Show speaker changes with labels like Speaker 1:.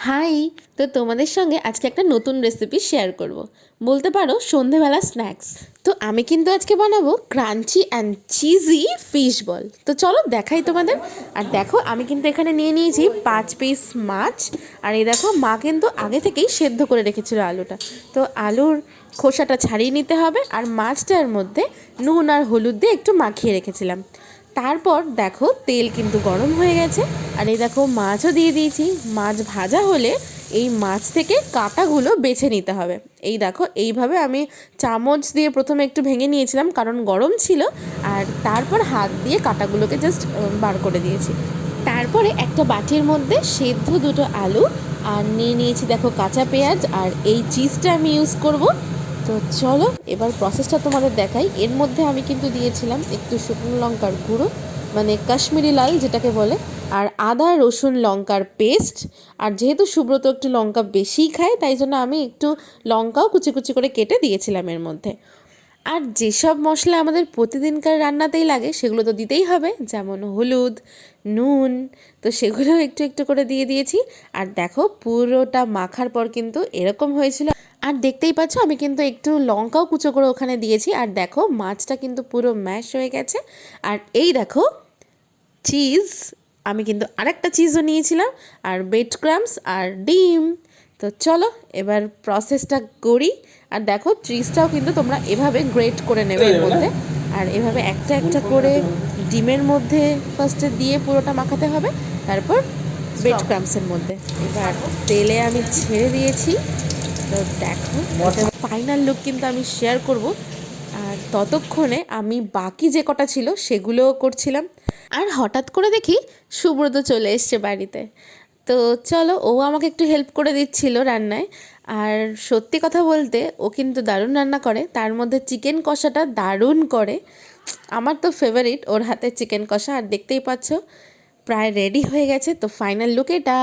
Speaker 1: High. তো তোমাদের সঙ্গে আজকে একটা নতুন রেসিপি শেয়ার করব, বলতে পারো সন্ধেবেলা স্ন্যাক্স। তো আমি কিন্তু আজকে বানাবো crunchy and cheesy fish ball. তো চলো দেখাই তোমাদের। আর দেখো আমি কিন্তু এখানে নিয়ে নিয়েছি 5 পিস মাছ। আর এই দেখো মা কিন্তু আগে থেকেই সেদ্ধ করে রেখেছিল আলুটা। তো আলুর খোসাটা ছাড়িয়ে নিতে হবে, আর মাছটার মধ্যে নুন আর হলুদ দিয়ে একটু মাখিয়ে রেখেছিলাম। তারপর দেখো তেল কিন্তু গরম হয়ে গেছে, আর এই দেখো মাছও দিয়ে দিয়েছি। মাছ ভাজা হলে এই মাছ থেকে কাঁটাগুলো বেছে নিতে হবে। এই দেখো এইভাবে আমি চামচ দিয়ে প্রথমে একটু ভেঙে নিয়েছিলাম, কারণ গরম ছিল। আর তারপর হাত দিয়ে কাঁটাগুলোকে জাস্ট বার করে দিয়েছি। তারপরে একটা বাটির মধ্যে সেদ্ধ 2টো আলু আর নিয়ে নিয়েছি দেখো কাঁচা পেঁয়াজ, আর এই চিজটা আমি ইউজ করব। তো চলো এবার প্রসেসটা তোমাদের দেখাই। এর মধ্যে আমি কিন্তু দিয়েছিলাম একটু শুকনো লঙ্কার গুঁড়ো, মানে কাশ্মীরি লাল যেটাকে বলে, আর আদা রসুন লঙ্কার পেস্ট। আর যেহেতু সুব্রত একটু লঙ্কা বেশিই খায়, তাই জন্য আমি একটু লঙ্কাও কুচি কুচি করে কেটে দিয়েছিলাম এর মধ্যে। আর যেসব মশলা আমাদের প্রতিদিনকার রান্নাতেই লাগে সেগুলো তো দিতেই হবে, যেমন হলুদ, নুন। তো সেগুলো একটু একটু করে দিয়ে দিয়েছি। আর দেখো পুরোটা মাখার পর কিন্তু এরকম হয়েছিল। আর দেখতেই পাচ্ছ আমি কিন্তু একটু লঙ্কাও কুচো করে ওখানে দিয়েছি। আর দেখো মাছটা কিন্তু পুরো ম্যাশ হয়ে গেছে। আর এই দেখো চিজ, আমি কিন্তু আরেকটা চিজও নিয়েছিলাম, আর ব্রেড ক্রাম্বস আর ডিম। তো চলো এবার প্রসেসটা করি। আর দেখো চিজটাও কিন্তু তোমরা এভাবে গ্রেট করে নেবে এর মধ্যে, আর এভাবে একটা একটা করে ডিমের মধ্যে ফার্স্টে দিয়ে পুরোটা মাখাতে হবে, তারপর ব্রেড ক্রাম্বসের মধ্যে। এবার তেলে আমি ছেড়ে দিয়েছি। তো দেখো ফাইনাল লুক কিন্তু আমি শেয়ার করব। আর ততক্ষণে আমি বাকি যে কটা ছিল সেগুলোও করছিলাম। আর হঠাৎ করে দেখি সুব্রত চলে এসছে বাড়িতে। তো চলো ও আমাকে একটু হেল্প করে দিচ্ছিল রান্নায়। আর সত্যি কথা বলতে ও কিন্তু দারুণ রান্না করে, তার মধ্যে চিকেন কষাটা দারুণ করে। আমার তো ফেভারিট ওর হাতে চিকেন কষা। আর দেখতেই পাচ্ছ প্রায় রেডি হয়ে গেছে। তো ফাইনাল লুক এটা।